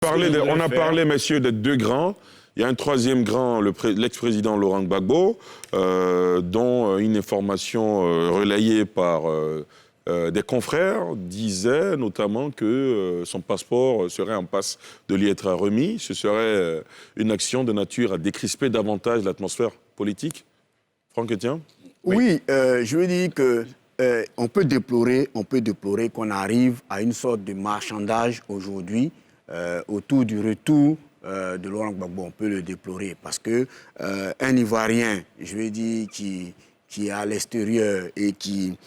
On a parlé, messieurs, de deux grands. Il y a un troisième grand, l'ex-président Laurent Gbagbo, dont une information relayée par des confrères disait notamment que son passeport serait en passe de lui être remis. Ce serait une action de nature à décrisper davantage l'atmosphère politique. Franck Etienne ? Oui, je veux dire que on peut déplorer qu'on arrive à une sorte de marchandage aujourd'hui autour du retour de Laurent Gbagbo. On peut le déplorer parce que un Ivoirien, je veux dire, qui est à l'extérieur et qui,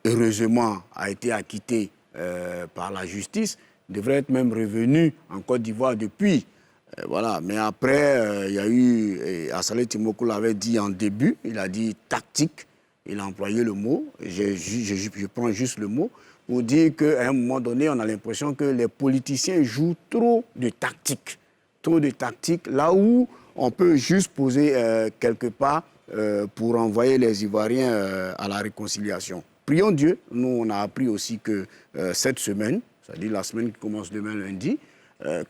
heureusement, a été acquitté par la justice, devrait être même revenu en Côte d'Ivoire depuis. Voilà. Mais après, il y a eu, et Assalé Timoko l'avait dit en début, il a dit tactique, il a employé le mot, je prends juste le mot, pour dire qu'à un moment donné, on a l'impression que les politiciens jouent trop de tactique, là où on peut juste poser quelque part pour envoyer les Ivoiriens à la réconciliation. Prions Dieu, nous on a appris aussi que cette semaine, c'est-à-dire la semaine qui commence demain lundi,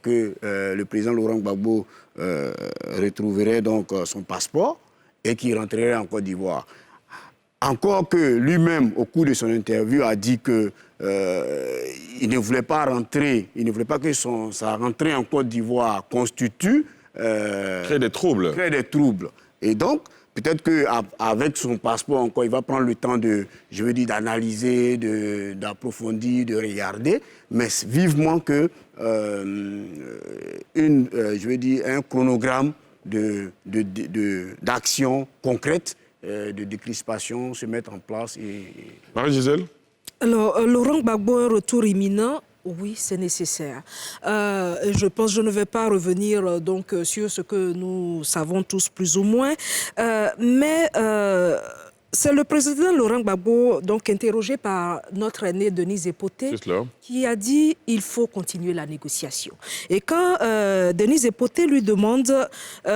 que le président Laurent Gbagbo retrouverait donc son passeport et qu'il rentrerait en Côte d'Ivoire. Encore que lui-même, au cours de son interview, a dit que il ne voulait pas rentrer, il ne voulait pas que sa rentrée en Côte d'Ivoire constitue... créer des troubles. Et donc, peut-être qu'avec son passeport encore, il va prendre le temps d'analyser, d'approfondir, de regarder, mais vivement que un chronogramme d'action concrète, de décrispation se mette en place. Marie-Gisèle ? Alors, Laurent Gbagbo, un retour imminent. Oui, c'est nécessaire. Je ne vais pas revenir donc sur ce que nous savons tous plus ou moins, mais c'est le président Laurent Gbagbo, donc interrogé par notre aîné Denise Epoté, qui a dit il faut continuer la négociation. Et quand Denise Epoté lui demande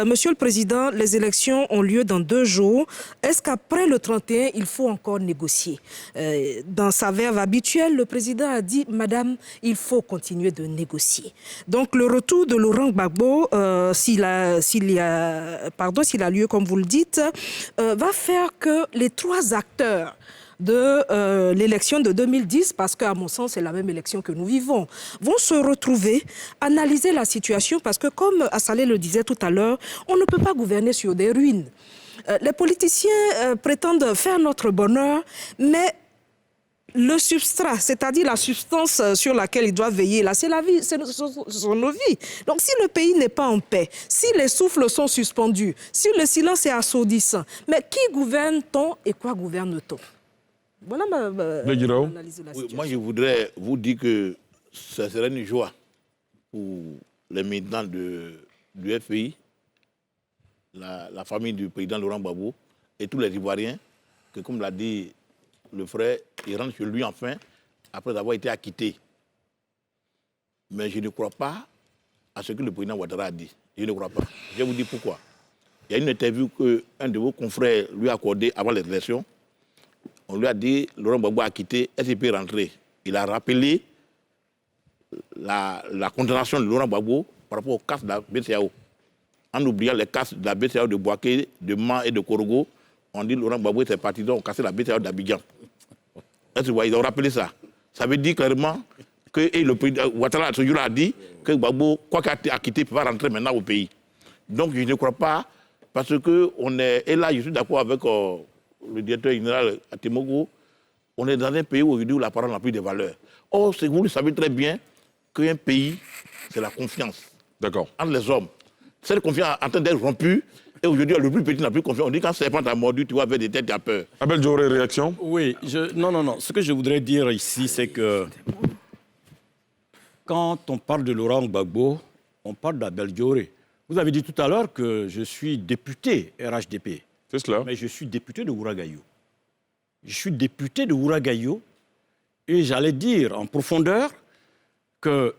Monsieur le Président, les élections ont lieu dans 2 jours, est-ce qu'après le 31, il faut encore négocier? Dans sa verve habituelle, le président a dit Madame, il faut continuer de négocier. Donc le retour de Laurent Gbagbo, s'il a lieu, comme vous le dites, va faire que les 3 acteurs de l'élection de 2010, parce qu'à mon sens, c'est la même élection que nous vivons, vont se retrouver, analyser la situation, parce que comme Assalé le disait tout à l'heure, on ne peut pas gouverner sur des ruines. Les politiciens prétendent faire notre bonheur, mais le substrat, c'est-à-dire la substance sur laquelle ils doivent veiller, là, c'est la vie, ce sont nos vies. Donc si le pays n'est pas en paix, si les souffles sont suspendus, si le silence est assourdissant, mais qui gouverne-t-on et quoi gouverne-t-on? Voilà ma analyse de la situation. Oui, moi, je voudrais vous dire que ce serait une joie pour les militants du FPI, la famille du président Laurent Gbagbo et tous les Ivoiriens, que comme l'a dit le frère, il rentre chez lui enfin, après avoir été acquitté. Mais je ne crois pas à ce que le président Ouattara a dit. Je ne crois pas. Je vais vous dire pourquoi. Il y a une interview qu'un de vos confrères lui a accordée avant les élections. On lui a dit, Laurent Gbagbo a quitté, est-ce qu'il peut rentrer? Il a rappelé la condamnation de Laurent Gbagbo par rapport aux castes de la BCEAO. En oubliant les castes de la BCEAO de Bouaké, de Man et de Korogo, on dit Laurent Gbagbo était parti, donc on cassait la BCEAO d'Abidjan. Est-ce que vous voyez, ils ont rappelé ça. Ça veut dire clairement que le président Ouattara ce jour-là a dit que Gbagbo, quoi qu'il a quitté, ne peut pas rentrer maintenant au pays. Donc je ne crois pas, parce que on est, et là je suis d'accord avec le directeur général Timoko, on est dans un pays aujourd'hui où la parole n'a plus de valeur. Or, vous le savez très bien qu'un pays, c'est la confiance. D'accord. Entre les hommes. Cette confiance est en train d'être rompue. Et aujourd'hui, le plus petit n'a plus confiance. On dit quand serpent t'a mordu, tu vois, avec des têtes, tu as peur. Abel Dioré, réaction? Oui, non. Ce que je voudrais dire ici, c'est que quand on parle de Laurent Gbagbo, on parle d'Abel Dioré. Vous avez dit tout à l'heure que je suis député RHDP. C'est cela. Mais je suis député de Ouagaïo. Je suis député de Ouagaïo et j'allais dire en profondeur que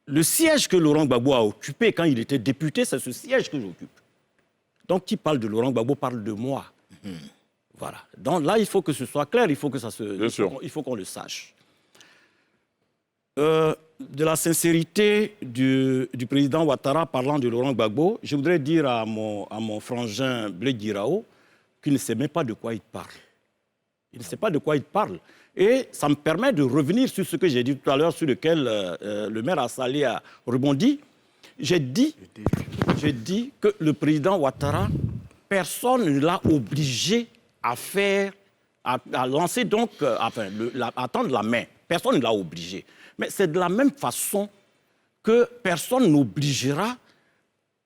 le siège que Laurent Gbagbo a occupé quand il était député, c'est ce siège que j'occupe. Donc, qui parle de Laurent Gbagbo parle de moi. Voilà. Donc là, il faut que ce soit clair, il faut que ça se... Bien sûr. Il faut qu'on le sache. de la sincérité du président Ouattara parlant de Laurent Gbagbo, je voudrais dire à mon frangin Blé Guiraou qu'il ne sait même pas de quoi il parle. Il ne sait pas de quoi il parle. Et ça me permet de revenir sur ce que j'ai dit tout à l'heure, sur lequel le maire Assalé a rebondi. J'ai dit que le président Ouattara, personne ne l'a obligé à lancer donc, à tendre la main. Personne ne l'a obligé. Mais c'est de la même façon que personne n'obligera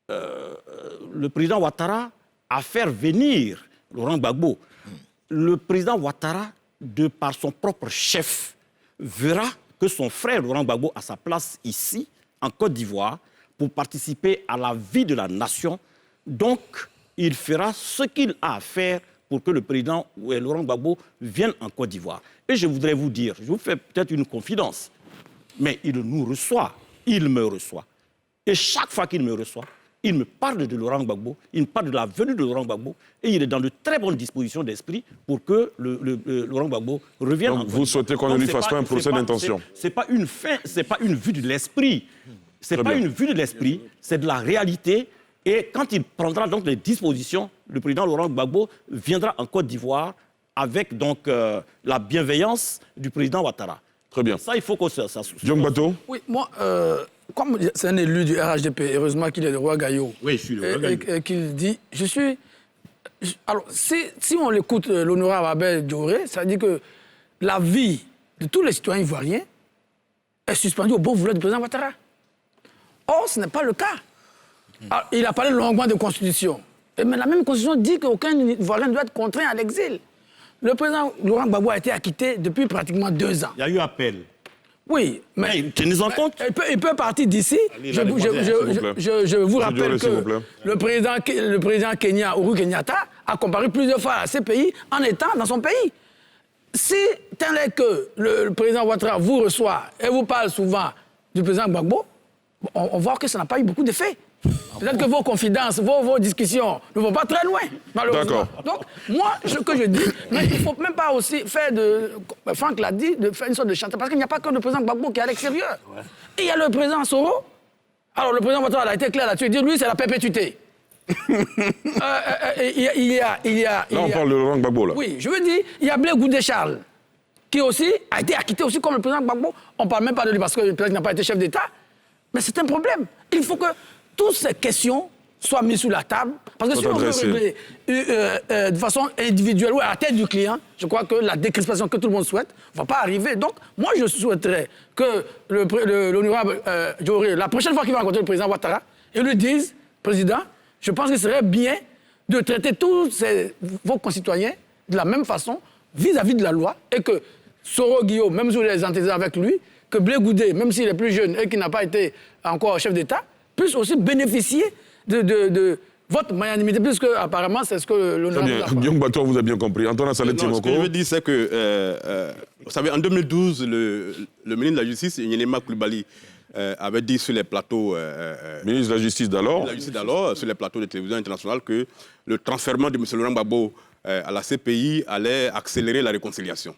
le président Ouattara à faire venir Laurent Gbagbo. Le président Ouattara, de par son propre chef, verra que son frère Laurent Gbagbo a sa place ici, en Côte d'Ivoire, pour participer à la vie de la nation. Donc, il fera ce qu'il a à faire pour que le président Laurent Gbagbo vienne en Côte d'Ivoire. Et je voudrais vous dire, je vous fais peut-être une confidence, mais il nous reçoit, il me reçoit. Et chaque fois qu'il me reçoit, il me parle de Laurent Gbagbo, il me parle de la venue de Laurent Gbagbo, et il est dans de très bonnes dispositions d'esprit pour que Laurent Gbagbo revienne en Côte d'Ivoire. Vous souhaitez qu'on ne lui fasse pas un procès d'intention? C'est pas une fin, c'est pas une vue de l'esprit. C'est pas une vue de l'esprit, c'est de la réalité. Et quand il prendra donc les dispositions, le président Laurent Gbagbo viendra en Côte d'Ivoire avec donc la bienveillance du président Ouattara. Très bien. Ça, il faut que ça Diom Bato. Oui, moi, comme c'est un élu du RHDP, heureusement qu'il est le roi Gaillot. Oui, je suis le roi Gaillot. Et qu'il dit, alors, si on l'écoute, l'honorable Abel Dioré, ça dit que la vie de tous les citoyens ivoiriens est suspendue au bon vouloir du président Ouattara. Or, ce n'est pas le cas. Alors, il a parlé longuement de constitution. Mais la même constitution dit qu'aucun Ivoirien ne doit être contraint à l'exil. Le président Laurent Gbagbo a été acquitté depuis pratiquement 2 ans. Il y a eu appel. Oui, mais tenez-en compte. Il peut partir d'ici. Je vous rappelle que le président Kenya, Uhuru Kenyatta, a comparé plusieurs fois à ces pays en étant dans son pays. Si tel est que le président Ouattara vous reçoit et vous parle souvent du président Gbagbo, on voit que ça n'a pas eu beaucoup d'effet. Peut-être que vos confidences, vos discussions ne vont pas très loin, malheureusement. Donc, moi, ce que je dis, mais il ne faut même pas aussi faire Franck l'a dit, de faire une sorte de chantage, parce qu'il n'y a pas que le président Gbagbo qui est à l'extérieur. Ouais. Et il y a le président Soro. Alors, le président Ouattara a été clair là-dessus, il dit, lui, c'est la perpétuité. Là, on parle de Laurent Gbagbo, là. Oui, je veux dire, il y a Blé Goudé Charles, qui aussi a été acquitté aussi comme le président Gbagbo. On ne parle même pas de lui parce qu'il n'a pas été chef d'État. Mais c'est un problème. Il faut que toutes ces questions soient mises sur la table. Parce que si on veut régler de façon individuelle ou à la tête du client, je crois que la décrispation que tout le monde souhaite ne va pas arriver. Donc, moi, je souhaiterais que l'honorable Dioré, la prochaine fois qu'il va rencontrer le président Ouattara, il lui dise, président, je pense qu'il serait bien de traiter tous vos concitoyens de la même façon, vis-à-vis de la loi, et que Soro Guillaume, même si vous les antécédents avec lui, que Blé Goudé, même s'il est plus jeune et qu'il n'a pas été encore chef d'État, puisse aussi bénéficier de votre magnanimité, puisque apparemment c'est ce que l'honorable... Très bien, Diom Bato vous a bien compris. Antoine Saleh Timoko. Ce que je veux dire, c'est que, vous savez, en 2012, le ministre de la Justice, Nyenema Koulibaly, avait dit sur les plateaux... ministre de la Justice d'alors. Sur les plateaux de télévision internationale, que le transfèrement de M. Laurent Gbagbo à la CPI allait accélérer la réconciliation.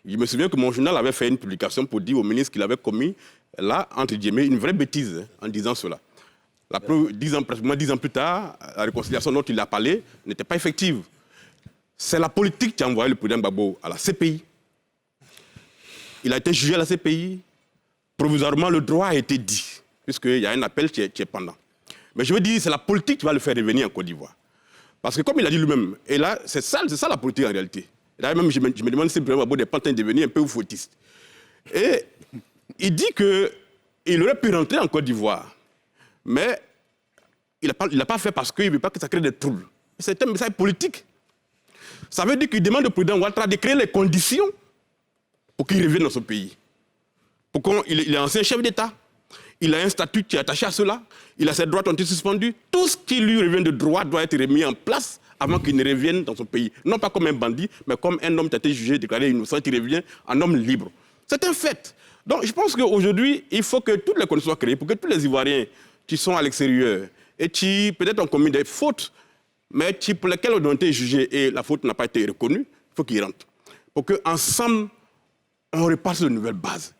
Je me souviens que mon journal avait fait une publication pour dire au ministre qu'il avait commis, là, entre guillemets, une vraie bêtise en disant cela. La preuve, 10 ans plus tard, la réconciliation dont il a parlé n'était pas effective. C'est la politique qui a envoyé le président Gbagbo à la CPI. Il a été jugé à la CPI. Provisoirement, le droit a été dit, puisqu'il y a un appel qui est pendant. Mais je veux dire, c'est la politique qui va le faire revenir en Côte d'Ivoire. Parce que comme il a dit lui-même, et là, c'est ça la politique en réalité. Là même, je me demande si le président Gbagbo n'est pas en train de devenir un peu foutiste. Et il dit qu'il aurait pu rentrer en Côte d'Ivoire, mais il n'a pas fait parce qu'il ne veut pas que ça crée des troubles. C'est un message politique. Ça veut dire qu'il demande au président Ouattara de créer les conditions pour qu'il revienne dans son pays. Il est ancien chef d'État, il a un statut qui est attaché à cela, il a ses droits qui ont été suspendus. Tout ce qui lui revient de droit doit être remis en place avant qu'il ne revienne dans son pays. Non pas comme un bandit, mais comme un homme qui a été jugé, déclaré innocent, qui revient en homme libre. C'est un fait. Donc je pense qu'aujourd'hui, il faut que toutes les conditions soient créées pour que tous les Ivoiriens qui sont à l'extérieur et qui peut-être ont commis des fautes, mais pour lesquelles ils ont été jugés et la faute n'a pas été reconnue, il faut qu'ils rentrent. Pour qu'ensemble, on reparte sur de nouvelles bases.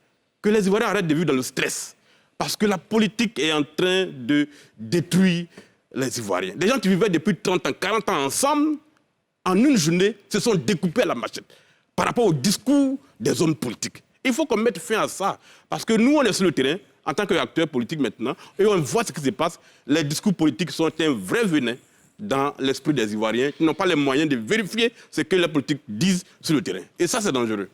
que les Ivoiriens arrêtent de vivre dans le stress. Parce que la politique est en train de détruire les Ivoiriens. Des gens qui vivaient depuis 30 ans, 40 ans ensemble, en une journée, se sont découpés à la machette par rapport au discours des hommes politiques. Il faut qu'on mette fin à ça. Parce que nous, on est sur le terrain, en tant qu'acteurs politiques maintenant, et on voit ce qui se passe. Les discours politiques sont un vrai venin dans l'esprit des Ivoiriens qui n'ont pas les moyens de vérifier ce que les politiques disent sur le terrain. Et ça, c'est dangereux.